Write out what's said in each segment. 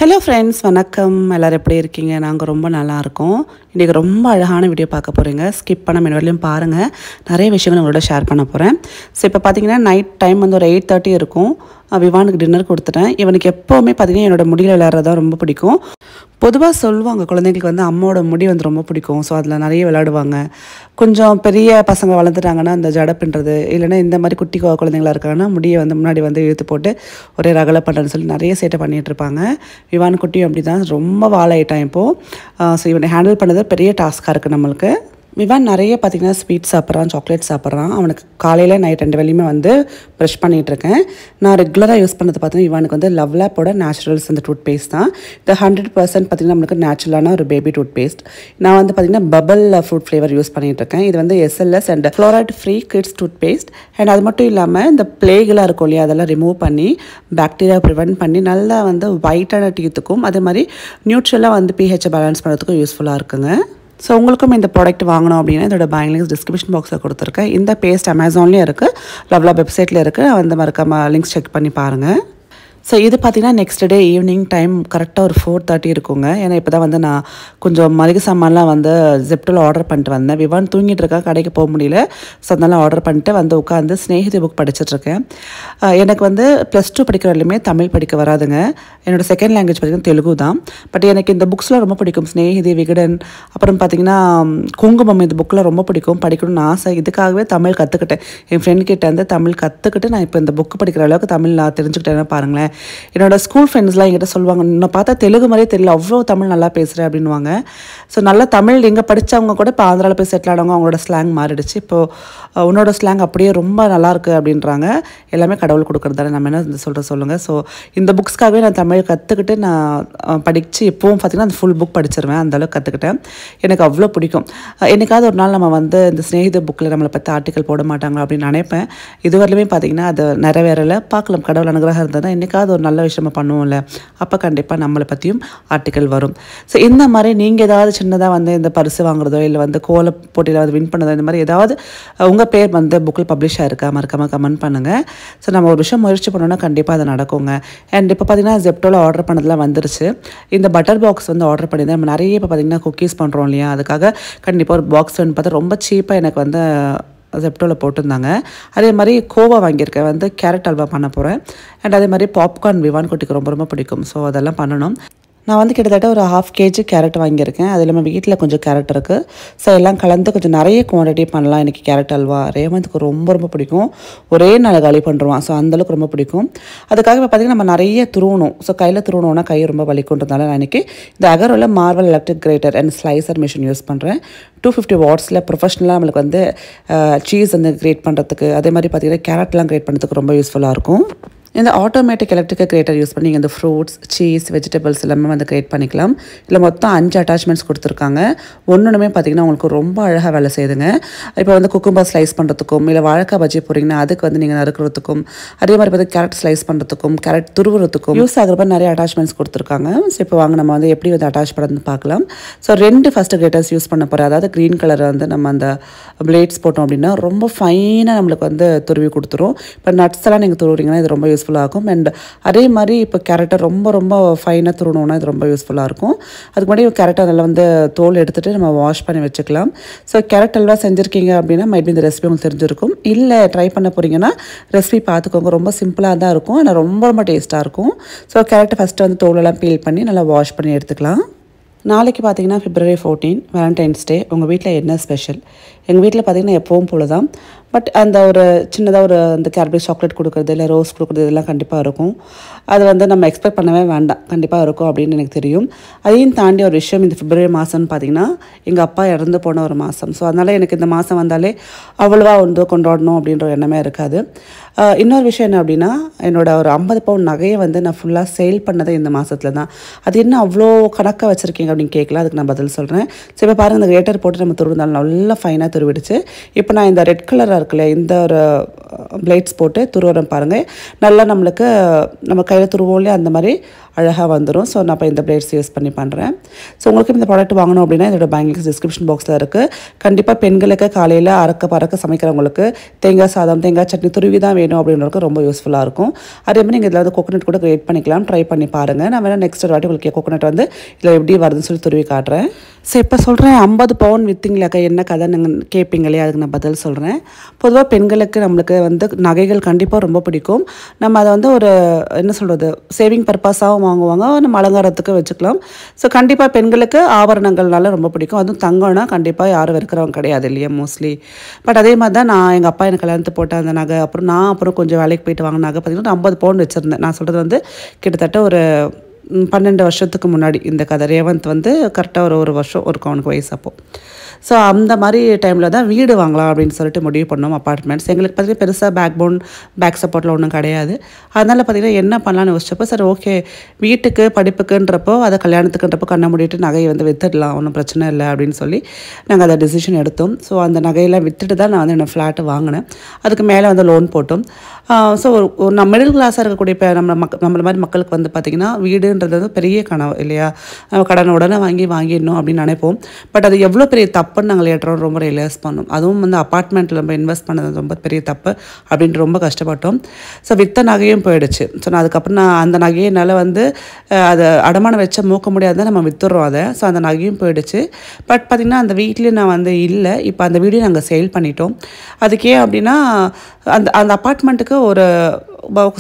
Hello friends, வணக்கம். எல்லோரும் எப்படி இருக்கீங்க? நாங்கள் ரொம்ப நல்லா இருக்கோம். இன்றைக்கி ரொம்ப அழகான வீடியோ பார்க்க போகிறீங்க. ஸ்கிப் பண்ண முன்னாடியும் பாருங்கள். நிறைய விஷயங்கள் உங்களோட ஷேர் பண்ண போகிறேன். ஸோ இப்போ பார்த்தீங்கன்னா நைட் டைம் வந்து ஒரு 8:30 இருக்கும். விவானுக்கு டின்னர் கொடுத்துட்டேன். இவனுக்கு எப்போவுமே பார்த்தீங்கன்னா என்னோடய முடியில் விளையாடுறது தான் ரொம்ப பிடிக்கும். பொதுவாக சொல்லுவாங்க குழந்தைங்களுக்கு வந்து அம்மாவோட முடி வந்து ரொம்ப பிடிக்கும். ஸோ அதில் நிறைய விளையாடுவாங்க. கொஞ்சம் பெரிய பசங்க வளர்ந்துட்டாங்கன்னா அந்த ஜடை பின்னுறது, இல்லைன்னா இந்த மாதிரி குட்டி குழந்தைங்களா இருக்காங்கன்னா முடியை வந்து முன்னாடி வந்து இழுத்து போட்டு ஒரே ரகலை பண்ணுறேன்னு சொல்லி நிறைய சேட்டை பண்ணிகிட்டு இருப்பாங்க. விவான் குட்டியும் அப்படி தான் ரொம்ப வாழாயிட்டான் இப்போது. ஸோ இவனை ஹேண்டில் பண்ணது பெரிய டாஸ்க்காக இருக்குது நம்மளுக்கு. விவான் நிறைய பார்த்திங்கன்னா ஸ்வீட் சாப்பிட்றான், சாக்லேட் சாப்பிட்றான். அவனுக்கு காலையில் நைட் 2 வேளையுமே வந்து ப்ரஷ் பண்ணிகிட்ருக்கேன். நான் ரெகுலராக யூஸ் பண்ணுறது பார்த்தீங்கன்னா இவனுக்கு வந்து லவ்லாப்போட நேச்சுரல்ஸ் அந்த டூத் பேஸ்ட் தான். இந்த 100% பார்த்திங்கன்னா நம்மளுக்கு நேச்சுரலான ஒரு பேபி டூத் பேஸ்ட். நான் வந்து பார்த்திங்கன்னா பபல் ஃப்ரூட் ஃப்ளேவர் யூஸ் பண்ணிகிட்ருக்கேன். இது வந்து SLS and fluoride free kids toothpaste. And அது மட்டும் இல்லாமல் இந்த பிளேகெலாம் இருக்கும் இல்லையா, அதெல்லாம் ரிமூவ் பண்ணி பாக்டீரியா ப்ரிவென்ட் பண்ணி நல்லா வந்து ஒயிட்டான டீத்துக்கும் அதே மாதிரி நியூட்ரலாக வந்து pH பேலன்ஸ் பண்ணுறதுக்கும் யூஸ்ஃபுல்லாக இருக்குங்க. ஸோ உங்களுக்கும் இந்த ப்ராடக்ட் வாங்கணும் அப்படின்னா இதோட பையிங் லிங்க்ஸ் டிஸ்கிரிப்ஷன் பாக்ஸில் கொடுத்துருக்கேன். இந்த பேஸ்ட் அமேசான்லேயும் இருக்குது, லவ்லாப் வெப்சைட்டில் இருக்குது. அந்த மறக்காம லிங்க்ஸ் செக் பண்ணி பாருங்கள். ஸோ இது பார்த்திங்கன்னா நெக்ஸ்ட் டே ஈவினிங் டைம் கரெக்டாக ஒரு 4:30 இருக்குங்க. ஏன்னா இப்போ தான் வந்து நான் கொஞ்சம் மளிகை சாமான்லாம் வந்து ஜெப்டோவில் ஆர்டர் பண்ணிட்டு வந்தேன். விவான் தூங்கிட்டு இருக்கா, கடைக்கு போக முடியல. ஸோ அதனால ஆர்டர் பண்ணிட்டு வந்து உட்காந்து ஸ்நேகிதி புக் படிச்சுட்ருக்கேன். எனக்கு வந்து +2 படிக்கிற வரையிலுமே தமிழ் படிக்க வராதுங்க. என்னோடய செகண்ட் லாங்குவேஜ் பார்த்திங்கன்னா தெலுங்கு தான். பட் எனக்கு இந்த புக்ஸ்லாம் ரொம்ப பிடிக்கும். ஸ்நேகிதி, விகடன், அப்புறம் பார்த்திங்கன்னா குங்குமம், இந்த புக்கெலாம் ரொம்ப பிடிக்கும், படிக்கணும்னு ஆசை. இதுக்காகவே தமிழ் கற்றுக்கிட்டேன். என் ஃப்ரெண்ட் கிட்ட வந்து தமிழ் கற்றுக்கிட்டு நான் இப்போ இந்த புக்கு படிக்கிற அளவுக்கு தமிழ் நான் தெரிஞ்சுக்கிட்டேன்னா பாருங்களேன். என்னோடய ஸ்கூல் ஃப்ரெண்ட்ஸ்லாம் என்கிட்ட சொல்லுவாங்க, இன்னும் பார்த்தா தெலுங்கு மாதிரியே தெரியல, அவ்வளோ தமிழ் நல்லா பேசுகிறேன் அப்படின்வாங்க. ஸோ நல்லா தமிழ் எங்கே படித்தவங்க கூட இப்போ ஆந்திராவில் போய் செட்டில் ஆனவங்க அவங்களோட ஸ்லாங் மாறிடுச்சு. இப்போது உன்னோட ஸ்லாங் அப்படியே ரொம்ப நல்லாயிருக்கு அப்படின்றாங்க. எல்லாமே கடவுள் கொடுக்குறது தானே, நம்ம என்ன சொல்லுங்கள். ஸோ இந்த புக்ஸ்க்காகவே நான் தமிழ் கற்றுக்கிட்டு நான் படித்து இப்போவும் பார்த்திங்கன்னா அந்த ஃபுல் புக் படிச்சிருவேன். அந்தளவுக்கு கற்றுக்கிட்டேன். எனக்கு அவ்வளோ பிடிக்கும். என்னைக்காவது ஒரு நாள் நம்ம வந்து இந்த ஸ்நேகித புக்கில் நம்மளை பற்றி ஆர்டிக்கல் போட மாட்டாங்களா அப்படின்னு நினைப்பேன். இதுவரையிலுமே பார்த்திங்கன்னா அது நிறைவேறலை. பார்க்கலாம், கடவுள் அனுகிரகம் இருந்ததுன்னா என்றைக்காவது ஒரு நல்ல விஷயமா பண்ணுவோம்ல, அப்போ கண்டிப்பாக நம்மளை பற்றியும் ஆர்டிக்கல் வரும். ஸோ இந்த மாதிரி நீங்கள் ஏதாவது சின்னதாக வந்து இந்த பரிசு வாங்குறதோ இல்லை வந்து கோல போட்டியில் வந்து வின் பண்ணதோ இந்த மாதிரி ஏதாவது உங்கள் பேர் வந்து புக்கில் பப்ளிஷ் ஆகிருக்கா மறக்காமல் கமெண்ட் பண்ணுங்கள். ஸோ நம்ம ஒரு விஷயம் முயற்சி பண்ணோன்னா கண்டிப்பாக அது நடக்குங்க. அண்ட் இப்போ பார்த்திங்கன்னா ஜெப்டோவில் ஆர்டர் பண்ணதெல்லாம் வந்துருச்சு. இந்த பட்டர் பாக்ஸ் வந்து ஆர்டர் பண்ணியிருந்தேன். நம்ம நிறைய இப்போ பார்த்திங்கன்னா குக்கீஸ் பண்ணுறோம் இல்லையா, அதுக்காக கண்டிப்பாக ஒரு பாக்ஸ் வந்து பார்த்தா ரொம்ப சீப்பாக எனக்கு வந்து ஜெப்டோவில் போட்டிருந்தாங்க. அதே மாதிரி கோவா வாங்கியிருக்கேன், வந்து கேரட் அல்வா பண்ண போகிறேன். அண்ட் அதே மாதிரி பாப்கார்ன் விவான் குட்டிக்கு ரொம்ப ரொம்ப பிடிக்கும். ஸோ அதெல்லாம் பண்ணணும். நான் வந்து கிட்டத்தட்ட ஒரு 1/2 kg கேரட் வாங்கியிருக்கேன். அது இல்லாமல் வீட்டில் கொஞ்சம் கேரட் இருக்குது. ஸோ எல்லாம் கலந்து கொஞ்சம் நிறைய குவான்டிட்டி பண்ணலாம். எனக்கு கேரட் அல்வா ரேவந்துக்கு ரொம்ப ரொம்ப பிடிக்கும். ஒரே நாள் காலி பண்ணுறான். ஸோ அந்தளவுக்கு ரொம்ப பிடிக்கும். அதுக்காக இப்போ பார்த்திங்கன்னா நம்ம நிறைய துருவணும். ஸோ கையில் துருவணும்னா கை ரொம்ப வலிக்குன்றதுனால நான் இன்றைக்கி இந்த அகரோவில் Marvel electric grater and slicer machine use பண்ணுறேன். 250 வாட்ஸில் ப்ரொஃபஷ்னலாக நம்மளுக்கு வந்து சீஸ் வந்து கிரேட் பண்ணுறதுக்கு, அதே மாதிரி பார்த்திங்கன்னா கேரட்லாம் கிரேட் பண்ணுறதுக்கு ரொம்ப யூஸ்ஃபுல்லாக இருக்கும். இந்த ஆட்டோமேட்டிக் எலக்ட்ரிக் கிரேட்டர் யூஸ் பண்ணி இந்த ஃப்ரூட்ஸ், சீஸ், வெஜிடபிள்ஸ் எல்லாமே வந்து கிரியேட் பண்ணிக்கலாம். இல்லை மொத்தம் 5 அட்டாச்மெண்ட்ஸ் கொடுத்துருக்காங்க. ஒன்றுமே பார்த்திங்கன்னா உங்களுக்கு ரொம்ப அழகாக வேலை செய்யுதுங்க. இப்போ வந்து குக்கும்பர் ஸ்லைஸ் பண்ணுறதுக்கும், இல்லை வாழைக்காய் பஜ்ஜி போகிறீங்கன்னா அதுக்கு வந்து நீங்கள் நறுக்கிறதுக்கும், அதே மாதிரி பார்த்து கேரட் ஸ்லைஸ் பண்ணுறதுக்கும், கேரட் துருவுறதுக்கும் யூஸ் ஆகிற மாதிரி நிறைய அட்டாச்மெண்ட்ஸ் கொடுத்துருக்காங்க. ஸோ இப்போ வாங்க நம்ம வந்து எப்படி வந்து அட்டாச் பண்ணுறதுன்னு பார்க்கலாம். ஸோ 2 ஃபஸ்ட்டு கிரேட்டர்ஸ் யூஸ் பண்ண போகிறேன். அதாவது க்ரீன் கலர் வந்து நம்ம அந்த பிளேட்ஸ் போட்டோம் அப்படின்னா ரொம்ப ஃபைனாக நம்மளுக்கு வந்து துருவி கொடுத்துரும். இப்போ நட்ஸ் எல்லாம் நீங்கள் துருவுறீங்கன்னா இது ரொம்ப யூஸ்ஃபுல்லாக இருக்கும். அண்ட் அதே மாதிரி இப்போ கேரட்டை ரொம்ப ரொம்ப ஃபைனாக துருவணுன்னா இது ரொம்ப யூஸ்ஃபுல்லாக இருக்கும். அதுக்கு முன்னாடி கேரட்டை அதில் வந்து தோல் எடுத்துகிட்டு நம்ம வாஷ் பண்ணி வச்சுக்கலாம். ஸோ கேரட் அல்வா செஞ்சுருக்கீங்க அப்படின்னா மைபி இந்த ரெசிபி உங்களுக்கு தெரிஞ்சிருக்கும். இல்லை ட்ரை பண்ண போகிறீங்கன்னா ரெசிபி பார்த்துக்கோங்க. ரொம்ப சிம்பிளாக தான் இருக்கும், ஆனால் ரொம்ப ரொம்ப டேஸ்ட்டாக இருக்கும். ஸோ கேரட்டை ஃபஸ்ட்டு வந்து தோலெல்லாம் பீல் பண்ணி நல்லா வாஷ் பண்ணி எடுத்துக்கலாம். நாளைக்கு பார்த்திங்கன்னா February 14 வேலண்டைன்ஸ் டே. உங்கள் வீட்டில் என்ன ஸ்பெஷல்? எங்கள் வீட்டில் பார்த்திங்கன்னா எப்பவும் போல தான். பட் அந்த ஒரு சின்னதாக ஒரு அந்த கேட்பரி சாக்லேட் கொடுக்குறது, இல்லை ரோஸ் கொடுக்குறது, இதெல்லாம் கண்டிப்பாக இருக்கும். அது வந்து நம்ம எக்ஸ்பெக்ட் பண்ணவே வேண்டாம், கண்டிப்பாக இருக்கும் அப்படின்னு எனக்கு தெரியும். அதையும் தாண்டி ஒரு விஷயம், இந்த February மாதம்னு பார்த்திங்கன்னா எங்கள் அப்பா இறந்து போன ஒரு மாதம். ஸோ அதனால் எனக்கு இந்த மாதம் வந்தாலே அவ்வளோவா வந்து கொண்டாடணும் அப்படின்ற எண்ணமே இருக்காது. இன்னொரு விஷயம் என்ன அப்படின்னா, என்னோடய ஒரு 50 பவுன் நகையை வந்து நான் ஃபுல்லாக சேல் பண்ணதே இந்த மாதத்தில் தான். அது என்ன அவ்வளோ கணக்காக வச்சுருக்கீங்க அப்படின்னு கேட்கலாம். அதுக்கு நான் பதில் சொல்கிறேன். ஸோ இப்போ பாருங்கள், இந்த கிரேட்டர் போட்டு நம்ம துருவினாலும் நல்லா ஃபைனாக துருவிடுச்சு. இப்போ நான் இந்த ரெட் கலராக இருக்குல்ல, இந்த ஒரு பிளேட்ஸ் போட்டு துருவுறேன் பாருங்கள். நல்லா நம்மளுக்கு நம்ம கையில் துருவோம்லேயே அந்த மாதிரி அழகாக வந்துடும். ஸோ நான் இப்போ இந்த பிளேட்ஸ் யூஸ் பண்ணி பண்ணுறேன். ஸோ உங்களுக்கு இந்த ப்ராடக்ட் வாங்கணும் அப்படின்னா இதோட பேங்கிங்ஸ் டிஸ்கிரிப்ஷன் பாக்ஸில் இருக்குது. கண்டிப்பாக பெண்களுக்கு காலையில் பறக்க சமைக்கிறவங்களுக்கு தேங்காய் சாதம் தேங்காய் சட்னி துருவி தான் வேணும் அப்படின்றதுக்கு ரொம்ப யூஸ்ஃபுல்லாக இருக்கும். அதே மாதிரி நீங்கள் இதில் வந்து கோகோனட் கூட கிரியேட் பண்ணிக்கலாம். ட்ரை பண்ணி பாருங்கள். நான் வேணால் நெக்ஸ்ட் வாட்டி உங்களுக்கு கோகோனட் வந்து இதில் எப்படி வருதுன்னு சொல்லி துருவி காட்டுறேன். ஸோ இப்போ சொல்கிறேன் 50 பவுன் விற்றிங்களாக்கா என்ன கதை நீங்கள் கேட்பீங்களே, அதுக்கு நான் பதில் சொல்கிறேன். பொதுவாக பெண்களுக்கு நம்மளுக்கு வந்து நகைகள் கண்டிப்பாக ரொம்ப பிடிக்கும். நம்ம அதை வந்து ஒரு என்ன சொல்கிறது சேவிங் பர்பஸாகவும் வாங்குவாங்க, நம்ம அலங்காரத்துக்கு வச்சுக்கலாம். ஸோ கண்டிப்பாக பெண்களுக்கு ஆபரணங்கள்னால ரொம்ப பிடிக்கும். அதுவும் தங்கம்னா கண்டிப்பாக யாரும் இருக்கிறவங்க கிடையாது இல்லையா மோஸ்ட்லி. பட் அதே மாதிரி தான் நான் எங்கள் அப்பா எனக்கு கல்யாணத்து போட்ட அந்த நகை, அப்புறம் கொஞ்சம் வேலைக்கு போயிட்டு வாங்கின நகை பார்த்திங்கன்னா 50 பவுன் வச்சுருந்தேன். நான் சொல்கிறது வந்து கிட்டத்தட்ட ஒரு 12 வருஷத்துக்கு முன்னாடி இந்த கதை. ரேவந்த் வந்து கரெக்டாக ஒரு வருஷம் ஒரு அவனுக்கு வயசு அப்போது. ஸோ அந்த மாதிரி டைமில் தான் வீடு வாங்கலாம் அப்படின்னு சொல்லிட்டு முடிவு பண்ணோம். அப்பார்ட்மெண்ட்ஸ் எங்களுக்கு பார்த்திங்கன்னா பெருசாக பேக் சப்போர்ட்டில் ஒன்றும் கிடையாது. அதனால் பார்த்திங்கன்னா என்ன பண்ணலான்னு யோசிச்சப்போ சரி ஓகே வீட்டுக்கு படிப்புக்குன்றப்போ அதை கல்யாணத்துக்குன்றப்போ கண்ணை மூடிட்டு நகையை வந்து விற்றுடலாம், ஒன்றும் பிரச்சனை இல்லை அப்படின்னு சொல்லி நாங்கள் அதை டிசிஷன் எடுத்தோம். ஸோ அந்த நகையெல்லாம் விற்றுட்டு தான் நான் வந்து என்னோடய ஃப்ளாட்டு வாங்கினேன். அதுக்கு மேலே வந்து லோன் போட்டோம். ஸோ ஒரு மிடில் கிளாஸாக இருக்கக்கூடிய இப்போ நம்மள மாதிரி மக்களுக்கு வந்து பார்த்திங்கன்னா வீடுன்றது வந்து பெரிய கனவு இல்லையா. நம்ம கடனை உடனே வாங்கிடணும் அப்படின்னு நினைப்போம். பட் அது எவ்வளோ பெரிய தப்புன்னு நாங்கள் லேட்டரோட ரொம்ப ரியலைஸ் பண்ணோம். அதுவும் வந்து அப்பார்ட்மெண்ட்டில் நம்ம இன்வெஸ்ட் பண்ணது ரொம்ப பெரிய தப்பு அப்படின்ட்டு ரொம்ப கஷ்டப்பட்டோம். ஸோ விற்ற நகையும் போயிடுச்சு. ஸோ நான் அதுக்கப்புறம் நான் அந்த நகையை என்னால் வந்து அதை அடமானம் வச்ச மூக்க முடியாது, நம்ம விற்றுறோம் அதை. ஸோ அந்த நகையும் போயிடுச்சு. பட் பார்த்திங்கன்னா அந்த வீட்லேயும் நான் வந்து இல்லை. இப்போ அந்த வீடியோ நாங்கள் சேல் பண்ணிட்டோம். அதுக்கு ஏன் அப்படின்னா அந்த அப்பார்ட்மெண்ட்டுக்கு ஒரு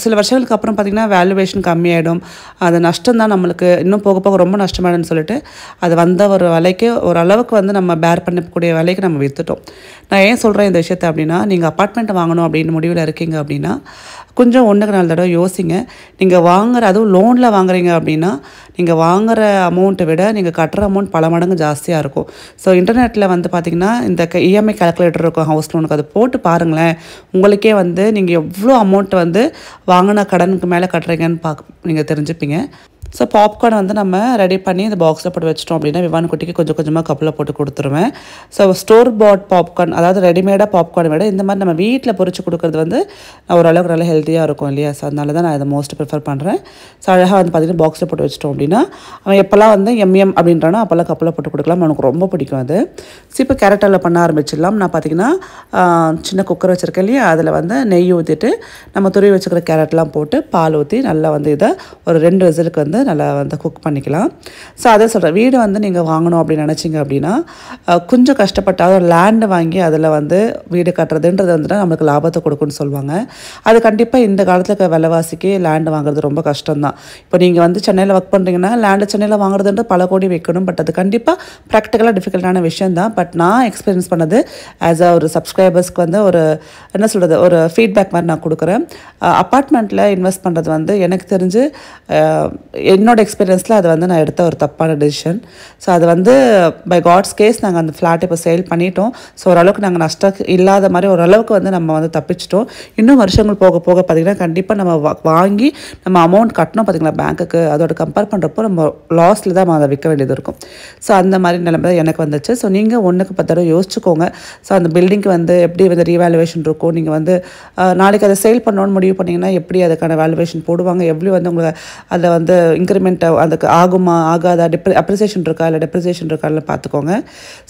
சில வருஷங்களுக்கு அப்புறம் பார்த்திங்கன்னா வேல்யூவேஷன் கம்மியாயிடும். அது நஷ்டம் தான் நம்மளுக்கு, இன்னும் போக போக ரொம்ப நஷ்டமாயிடும்னு சொல்லிட்டு அது வந்த ஒரு விலைக்கு ஓரளவுக்கு வந்து நம்ம பேர் பண்ணக்கூடிய விலைக்கு நம்ம விற்றுட்டோம். நான் ஏன் சொல்கிறேன் இந்த விஷயத்தை அப்படின்னா, நீங்கள் அப்பார்ட்மெண்ட் வாங்கணும் அப்படின்னு முடிவில் இருக்கீங்க அப்படின்னா கொஞ்சம் 1க்கு 4 தடவை யோசிங்க. நீங்கள் அதுவும் லோனில் வாங்குறீங்க அப்படின்னா நீங்கள் வாங்குகிற அமௌண்ட்டை விட நீங்கள் கட்டுற அமௌண்ட் பல மடங்கு ஜாஸ்தியாக இருக்கும். ஸோ இன்டர்நெட்டில் வந்து பார்த்திங்கன்னா இந்த இஎம்ஐ கால்குலேட்டர் இருக்கும் ஹவுஸ் லோனுக்கு, அதை போட்டு பாருங்களேன். உங்களுக்கே வந்து நீங்கள் எவ்வளோ அமௌண்ட் வந்து வாங்கின கடனுக்கு மேலே கட்டுறீங்கன்னு நீங்கள் தெரிஞ்சுப்பீங்க. ஸோ பாப்கார்ன் வந்து நம்ம ரெடி பண்ணி இந்த பாக்ஸில் போட்டு வச்சிட்டோம் அப்படின்னா விவான் குட்டிக்கு கொஞ்சம் கொஞ்சமாக கப்பில் போட்டு கொடுத்துருவேன். ஸோ ஸ்டோர் பாட் பாப்கார்ன், அதாவது ரெடிமேடாக பாப்கார்னை விட இந்த மாதிரி நம்ம வீட்டில் பொரிச்சு கொடுக்குறது வந்து ஓரளவுக்கு நல்லா ஹெல்த்தியாக இருக்கும் இல்லையா. ஸோ அதனால தான் நான் இதை மோஸ்ட் ப்ரிஃபர் பண்ணுறேன். ஸோ அழகாக வந்து பார்த்திங்கன்னா பாக்ஸில் போட்டு வச்சிட்டோம் அப்படின்னா அவன் எப்போல்லாம் வந்து எம்எம் அப்படின்றானோ அப்போல்லாம் கப்பில் போட்டு கொடுக்கலாம். அவனுக்கு ரொம்ப பிடிக்கும் அது. ஸோ இப்போ கேரட்டாவில் பண்ண ஆரம்பிச்சிடலாம். நான் பார்த்திங்கன்னா சின்ன குக்கர் வச்சுருக்கேன் இல்லையா, அதில் வந்து நெய் ஊற்றிட்டு நம்ம துருவி வச்சுக்கிற கேரட்லாம் போட்டு பால் ஊற்றி நல்லா வந்து இதை ஒரு 2 விசிலுக்கு வந்து நல்லா வந்து குக் பண்ணிக்கலாம். ஸோ அதை சொல்கிறேன், வீடு வந்து நீங்கள் வாங்கணும் அப்படின்னு நினச்சிங்க அப்படின்னா கொஞ்சம் கஷ்டப்பட்டால் ஒரு லேண்டு வாங்கி அதில் வந்து வீடு கட்டுறதுன்றது வந்துட்டு நம்மளுக்கு லாபத்தை கொடுக்குன்னு சொல்லுவாங்க. அது கண்டிப்பாக இந்த காலத்தில் இருக்க விலைவாசிக்கு லேண்டு வாங்குறது ரொம்ப கஷ்டம்தான். இப்போ நீங்கள் வந்து சென்னையில் ஒர்க் பண்ணுறீங்கன்னா லேண்டு சென்னையில் வாங்குறதுன்றது பல கோடி வைக்கணும். பட் அது கண்டிப்பாக ப்ராக்டிக்கலாக டிஃபிகல்ட்டான விஷயம் தான். பட் நான் எக்ஸ்பீரியன்ஸ் பண்ணது ஆஸ் ஒரு சப்ஸ்கிரைபர்ஸ்க்கு வந்து ஒரு என்ன சொல்கிறது ஒரு ஃபீட்பேக் மாதிரி நான் கொடுக்குறேன். அப்பார்ட்மெண்ட்டில் இன்வெஸ்ட் பண்ணுறது வந்து எனக்கு தெரிஞ்சு என்னோட எக்ஸ்பீரியன்ஸில் அது வந்து நான் எடுத்த ஒரு தப்பான டெசிஷன். ஸோ அது வந்து பை காட்ஸ் கேஸ் நாங்கள் அந்த ஃப்ளாட் இப்போ சேல் பண்ணிட்டோம். ஸோ ஓரளவுக்கு நாங்கள் நஷ்டம் இல்லாத மாதிரி ஓரளவுக்கு வந்து நம்ம வந்து தப்பிச்சிட்டோம். இன்னும் வருஷங்கள் போக போக பார்த்திங்கன்னா கண்டிப்பாக நம்ம வாங்கி நம்ம அமௌண்ட் கட்டணும் பார்த்திங்களா பேங்க்குக்கு, அதோட கம்பேர் பண்ணுறப்போ நம்ம லாஸில் தான் நம்ம அதை விற்க வேண்டியது இருக்கும். ஸோ அந்த மாதிரி நிலைமை தான் எனக்கு வந்துச்சு. ஸோ நீங்கள் 1க்கு 10 தடவை யோசிச்சுக்கோங்க. ஸோ அந்த பில்டிங்க்கு வந்து எப்படி வந்து ரீவேல்யூவேஷன் இருக்கும், நீங்கள் வந்து நாளைக்கு அதை சேல் பண்ணணும்னு முடிவு பண்ணிங்கன்னா எப்படி அதுக்கான வேல்யூவேஷன் போடுவாங்க, எப்படி வந்து உங்களுக்கு அதில் வந்து இன்க்ரிமெண்ட் அதுக்கு ஆகுமா ஆகாதா, அப்ரிசியேஷன் இருக்கா இல்லை டெப்ரிசியேஷன் இருக்கான்னு பார்த்துக்கோங்க.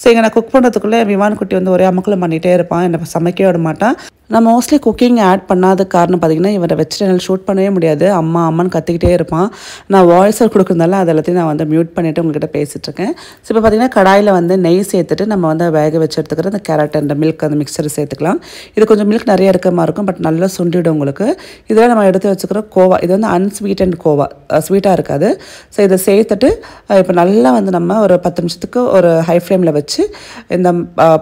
ஸோ இங்கே நான் குக் பண்ணுறதுக்குள்ளே விவான் குட்டி வந்து ஒரே அமக்கலம் பண்ணிகிட்டே இருப்பான், என்னை சமைக்கவே விட மாட்டான். நான் மோஸ்ட்லி குக்கிங் ஆட் பண்ணாத காரணம் பார்த்திங்கன்னா இவரை வச்சுட்டு என்னால் ஷூட் பண்ணவே முடியாது. அம்மான்னு கத்திக்கிட்டே இருப்பான். நான் வாய்ஸர் கொடுக்குறதால அது எல்லாத்தையும் நான் வந்து மியூட் பண்ணிவிட்டு உங்கள்கிட்ட பேசிகிட்ருக்கேன். ஸோ இப்போ பார்த்திங்கன்னா கடாயில் வந்து நெய் சேர்த்துட்டு நம்ம வந்து வேக வச்சு எடுத்துக்கிற அந்த கேரட் அந்த மில்க் அந்த மிக்சர் சேர்த்துக்கலாம். இது கொஞ்சம் மில்க் நிறைய இருக்க மாதிரி இருக்கும், பட் நல்லா சுண்டிடும் உங்களுக்கு. இதில் நம்ம எடுத்து வச்சுக்கிற கோவா, இது வந்து அன்ஸ்வீட்டன்ட் கோவா, ஸ்வீட்டாக இருக்காது. ஸோ இதை சேர்த்துட்டு இப்போ நல்லா வந்து நம்ம ஒரு 10 நிமிஷத்துக்கு ஒரு ஹை ஃப்ளேமில் வச்சு இந்த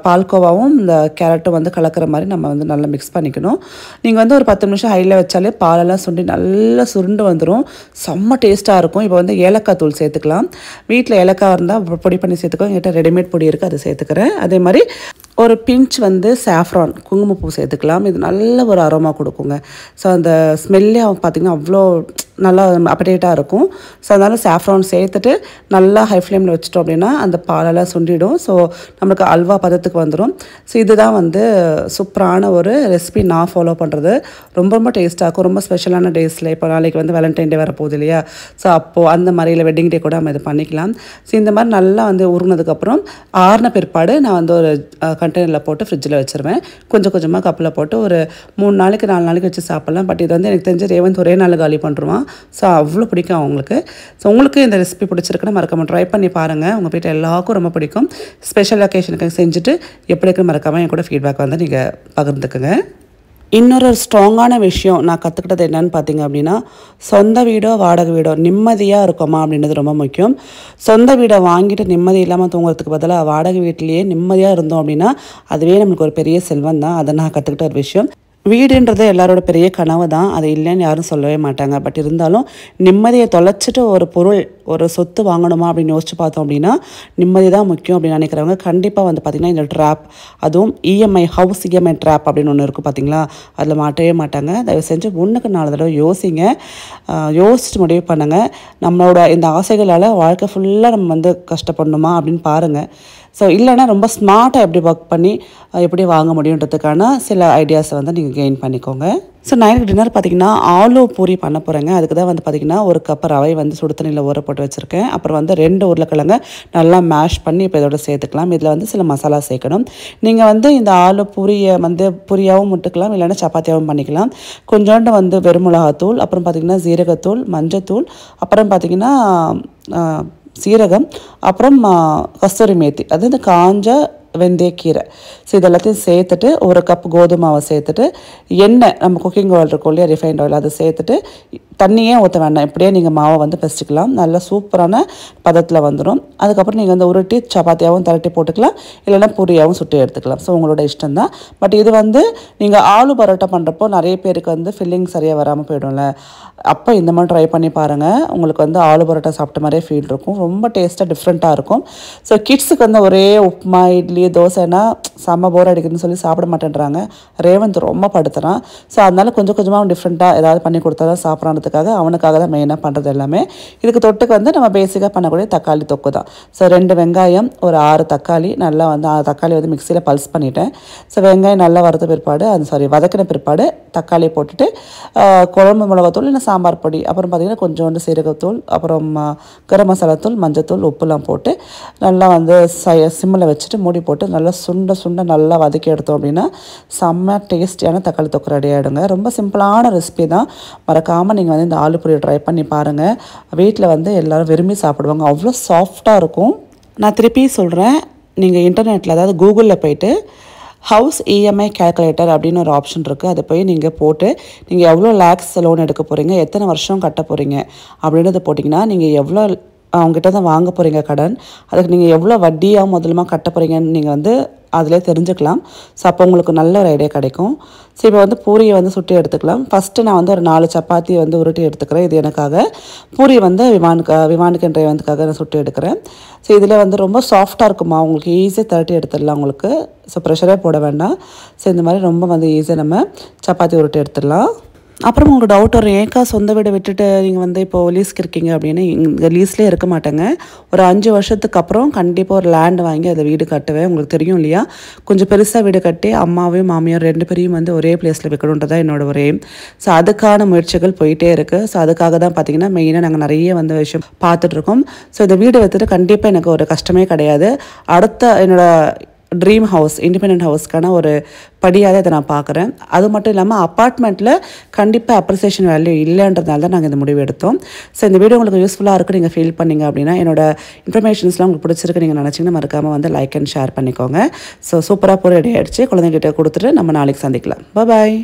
பால்கோவாவும் இந்த கேரட்டும் வந்து கலக்கிற மாதிரி நம்ம வந்து நல்லா மிக்ஸ் பண்ணிக்கணும். நீங்கள் வந்து ஒரு 10 நிமிஷம் ஹையில் வச்சாலே பாலெல்லாம் சுண்டி நல்லா சுருண்டு வந்துடும். செம்ம டேஸ்ட்டாக இருக்கும். இப்போ வந்து ஏலக்காய் தூள் சேர்த்துக்கலாம். வீட்டில் ஏலக்காய் இருந்தால் பொடி பண்ணி சேர்த்துக்கோ, என்கிட்ட ரெடிமேட் பொடி இருக்குது, அதை சேர்த்துக்கிறேன். அதே மாதிரி ஒரு பிஞ்ச் வந்து சாஃப்ரான் குங்குமப்பூ சேர்த்துக்கலாம். இது நல்ல ஒரு அரோமா கொடுக்குங்க. ஸோ அந்த ஸ்மெல்லே அவங்க பார்த்திங்கன்னா அவ்வளோ நல்லா அப்படேட்டாக இருக்கும். ஸோ அதனால் சாஃப்ரான் சேர்த்துட்டு நல்லா ஹை ஃப்ளேமில் வச்சிட்டோம் அப்படின்னா அந்த பாலெல்லாம் சுண்டிடும். ஸோ நம்மளுக்கு அல்வா பதத்துக்கு வந்துடும். ஸோ இதுதான் வந்து சூப்பரான ஒரு ரெசிபி நான் ஃபாலோ பண்ணுறது. ரொம்ப ரொம்ப டேஸ்ட்டாக இருக்கும். ரொம்ப ஸ்பெஷலான டேஸில் இப்போ நாளைக்கு வந்து வேலண்டைன் டே வரப்போகுது இல்லையா? ஸோ அப்போது அந்த மாதிரியில் வெட்டிங் டே கூட நம்ம இது பண்ணிக்கலாம். ஸோ இந்த மாதிரி நல்லா வந்து உருகினதுக்கப்புறம் ஆறின பிற்பாடு நான் வந்து ஒரு கண்டெய்னரில் போட்டு ஃப்ரிட்ஜில் வச்சுருவேன். கொஞ்சம் கொஞ்சமாக கப்பில் போட்டு ஒரு 3 நாளைக்கு 4 நாளைக்கு வச்சு சாப்பிட்லாம். பட் இது வந்து எனக்கு தெரிஞ்ச ரேவந்த் ஒரே நாள் காலி பண்ணுறான். ஸோ அவ்வளோ பிடிக்கும் அவங்களுக்கு. ஸோ உங்களுக்கு இந்த ரெசிபி பிடிச்சிருக்குன்னு மறக்காமல் ட்ரை பண்ணி பாருங்கள். உங்கள் வீட்டில் எல்லாருக்கும் ரொம்ப பிடிக்கும். ஸ்பெஷல் அக்கேஷனுக்கு செஞ்சுட்டு எப்படி இருக்குன்னு மறக்காமல் என் கூட ஃபீட்பேக் வந்து நீங்கள் பகிர்ந்துக்குங்க. இன்னொரு ஸ்ட்ராங்கான விஷயம் நான் கற்றுக்கிட்டது என்னன்னு பார்த்தீங்க அப்படின்னா, சொந்த வீடோ வாடகை வீடோ நிம்மதியாக இருக்கோமா அப்படின்றது ரொம்ப முக்கியம். சொந்த வீடை வாங்கிட்டு நிம்மதி இல்லாமல் தூங்குறதுக்கு பதிலாக வாடகை வீட்டிலேயே நிம்மதியாக இருந்தோம் அப்படின்னா அதுவே நம்மளுக்கு ஒரு பெரிய செல்வம் தான். அதை நான் கற்றுக்கிட்ட ஒரு விஷயம். வீடுன்றது எல்லாரோட பெரிய கனவு தான். அது இல்லைன்னு யாரும் சொல்லவே மாட்டாங்க. பட் இருந்தாலும் நிம்மதியை தொலைச்சிட்டு ஒரு பொருள் ஒரு சொத்து வாங்கணுமா அப்படின்னு யோசிச்சு பார்த்தோம் அப்படின்னா நிம்மதி தான் முக்கியம் அப்படின்னு நினைக்கிறவங்க கண்டிப்பாக வந்து பார்த்திங்கன்னா இந்த ட்ராப், அதுவும் இஎம்ஐ ஹவுஸ் இஎம்ஐ ட்ராப் அப்படின்னு ஒன்று இருக்குது பார்த்தீங்களா, அதில் மாட்டவே மாட்டாங்க. தயவு செஞ்சு 1க்கு 4 தடவை யோசிங்க. யோசிச்சுட்டு முடிவு பண்ணுங்கள். நம்மளோட இந்த ஆசைகளால் வாழ்க்கை ஃபுல்லாக நம்ம வந்து கஷ்டப்படணுமா அப்படின்னு பாருங்கள். ஸோ இல்லைன்னா ரொம்ப ஸ்மார்ட்டாக எப்படி ஒர்க் பண்ணி எப்படி வாங்க முடியுன்றதுக்கான சில ஐடியாஸை வந்து நீங்கள் கெயின் பண்ணிக்கோங்க. ஸோ நைட்டுக்கு டின்னர் பார்த்திங்கன்னா ஆலு பூரி பண்ண போகிறேங்க. அதுக்கு தான் வந்து பார்த்திங்கன்னா 1 கப் ரவை வந்து சுடு தண்ணியில் ஊற போட்டு வச்சுருக்கேன். அப்புறம் வந்து 2 உருளைக்கிழங்கு நல்லா மேஷ் பண்ணி இப்போ இதோட சேர்த்துக்கலாம். இதில் வந்து சில மசாலா சேர்க்கணும். நீங்கள் வந்து இந்த ஆலு பூரியை வந்து பூரியாகவும் முட்டுக்கலாம், இல்லைன்னா சப்பாத்தியாகவும் பண்ணிக்கலாம். கொஞ்சோண்டு வந்து வெறும் மிளகாத்தூள், அப்புறம் பார்த்திங்கன்னா ஜீரகத்தூள், மஞ்சத்தூள், அப்புறம் பார்த்திங்கன்னா சீரகம், அப்புறம் கஸ்தூரி மேத்தி, அது இந்த காஞ்ச வெந்தயக்கீரை. ஸோ இது எல்லாத்தையும் சேர்த்துட்டு 1 கப் கோதுமை மாவை சேர்த்துட்டு எண்ணெய், நம்ம குக்கிங் ஆயில் இருக்கும் இல்லையா, ரிஃபைண்ட் ஆயில், அதை சேர்த்துட்டு தண்ணியே ஊற்ற வேண்டாம், இப்படியே நீங்கள் மாவை வந்து பிசைச்சிக்கலாம். நல்ல சூப்பரான பதத்தில் வந்துடும். அதுக்கப்புறம் நீங்கள் வந்து உருட்டி சப்பாத்தியாகவும் தரட்டி போட்டுக்கலாம், இல்லைன்னா பூரியாகவும் சுட்டி எடுத்துக்கலாம். ஸோ உங்களோட இஷ்டம் தான். பட் இது வந்து நீங்கள் ஆலு பரோட்டா பண்ணுறப்போ நிறைய பேருக்கு வந்து ஃபில்லிங் சரியாக வராமல் போய்டும்ல, அப்போ இந்த மாதிரி ட்ரை பண்ணி பாருங்கள். உங்களுக்கு வந்து ஆலு பரோட்டா சாப்பிட்ட மாதிரியே ஃபீல் இருக்கும். ரொம்ப டேஸ்ட்டாக டிஃப்ரெண்ட்டாக இருக்கும். ஸோ கிட்ஸுக்கு வந்து ஒரே உப்புமா இட்லி தோசைனா செம்ம போர் அடிக்குதுன்னு சொல்லி சாப்பிட மாட்டேன்றாங்க. ரேவந்த் ரொம்ப படுத்துறான். ஸோ அதனால கொஞ்சம் கொஞ்சமாக டிஃப்ரெண்ட்டாக ஏதாவது பண்ணி கொடுத்தா தான் சாப்பிட்றான்றதுக்காக அவனுக்காக தான் மெயினாக பண்ணுறது எல்லாமே. இதுக்கு தொட்டுக்கு வந்து நம்ம பேசிக்காக பண்ணக்கூடிய தக்காளி தொக்கு தான். ஸோ 2 வெங்காயம், ஒரு 6 தக்காளி, நல்லா வந்து 6 தக்காளி வந்து மிக்சியில் பல்ஸ் பண்ணிவிட்டேன். ஸோ வெங்காயம் நல்லா வறுத்த பிற்பாடு வதக்கின பிற்பாடு தக்காளி போட்டுட்டு குழம்பு மிளகாத்தூள் இல்லை சாம்பார் பொடி, அப்புறம் பார்த்திங்கன்னா கொஞ்சோண்டு சீரகத்தூள், அப்புறம் கரம் மசாலாத்தூள், மஞ்சத்தூள், உப்புலாம் போட்டு நல்லா வந்து சிம்மில் வச்சுட்டு மூடி போட்டு நல்லா சுண்ட நல்லா வதக்கி எடுத்தோம் அப்படின்னா செம்ம டேஸ்டியான தக்காளி தொக்கு ரெடி ஆகிடுங்க. ரொம்ப சிம்பிளான ரெசிபி தான். மறக்காமல் நீங்கள் வந்து இந்த ஆலு பூரியை ட்ரை பண்ணி பாருங்கள். வீட்டில் வந்து எல்லோரும் விரும்பி சாப்பிடுவாங்க. அவ்வளோ சாஃப்டாக இருக்கும். நான் திருப்பி சொல்கிறேன், நீங்கள் இன்டர்நெட்டில் அதாவது கூகுளில் போய்ட்டு ஹவுஸ் இஎம்ஐ கேல்குலேட்டர் அப்படின்னு ஒரு ஆப்ஷன் இருக்குது. அதை போய் நீங்கள் போட்டு நீங்கள் எவ்வளோ லேக்ஸ் லோன் எடுக்க போகிறீங்க, எத்தனை வருஷம் கட்ட போகிறீங்க அப்படின்றத போட்டிங்கன்னா நீங்கள் எவ்வளோ அவங்ககிட்ட தான் வாங்க போகிறீங்க கடன், அதுக்கு நீங்கள் எவ்வளோ வட்டியாக முதலமாக கட்ட போகிறீங்கன்னு நீங்கள் வந்து அதிலே தெரிஞ்சுக்கலாம். ஸோ அப்போ உங்களுக்கு நல்ல ஒரு ஐடியா கிடைக்கும். ஸோ இப்போ வந்து பூரியை வந்து சுட்டி எடுத்துக்கலாம். ஃபஸ்ட்டு நான் வந்து ஒரு 4 சப்பாத்தி வந்து உருட்டி எடுத்துக்கிறேன். இது எனக்காக. பூரி வந்து விமானுக்கு என்ற வந்துக்காக நான் சுட்டி எடுக்கிறேன். ஸோ இதில் வந்து ரொம்ப சாஃப்டாக இருக்குமா, உங்களுக்கு ஈஸியாக திரட்டி எடுத்துடலாம் உங்களுக்கு. ஸோ ப்ரெஷரே போட வேண்டாம். ஸோ இந்த மாதிரி ரொம்ப வந்து ஈஸியாக நம்ம சப்பாத்தி உருட்டி எடுத்துடலாம். அப்புறம் உங்களுக்கு டவுட் வரும், ஏக்கா சொந்த வீடை விட்டுட்டு நீங்கள் வந்து இப்போது லீஸ்க்கு இருக்கீங்க அப்படின்னு. இங்கே லீஸ்லேயே இருக்க மாட்டேங்க. ஒரு 5 வருஷத்துக்கு அப்புறம் கண்டிப்பாக ஒரு லேண்ட் வாங்கி அதை வீடு கட்டுவேன். உங்களுக்கு தெரியும் இல்லையா, கொஞ்சம் பெருசாக வீடு கட்டி அம்மாவையும் மாமியார் 2 பேரையும் வந்து ஒரே பிளேஸில் வைக்கணுன்றதான் என்னோட ஒரு எய்ம். ஸோ அதுக்கான முயற்சிகள் போயிட்டே இருக்குது. ஸோ அதுக்காக தான் பார்த்திங்கன்னா மெயினாக நாங்கள் நிறைய வந்து விஷயம் பார்த்துட்ருக்கோம். ஸோ இந்த வீடு வைத்துட்டு கண்டிப்பாக எனக்கு ஒரு கஷ்டமே கிடையாது. அடுத்த என்னோட ட்ரீம் ஹவுஸ், இண்டிபெண்ட் ஹவுஸ்க்கான ஒரு படியாக இதை நான் பார்க்குறேன். அது மட்டும் இல்லாமல் அப்பார்ட்மெண்ட்டில் கண்டிப்பாக அப்ரிசியேஷன் வேல்யூ இல்லைன்றதுனால தான் நாங்கள் இந்த முடிவு எடுத்தோம். ஸோ இந்த வீடியோ உங்களுக்கு யூஸ்ஃபுல்லாக இருக்குது நீங்கள் ஃபீல் பண்ணிங்க அப்படின்னா, என்னோட இன்ஃபர்மேஷன்ஸ்லாம் உங்களுக்கு பிடிச்சிருக்கு நீங்கள் நினச்சிங்கன்னா மறக்காமல் வந்து லைக் அண்ட் ஷேர் பண்ணிக்கோங்க. ஸோ சூப்பராக பூரி ரெடி ஆகிடுச்சு. குழந்தைகிட்ட கொடுத்துட்டு நம்ம நாளைக்கு சந்திக்கலாம். பாய்.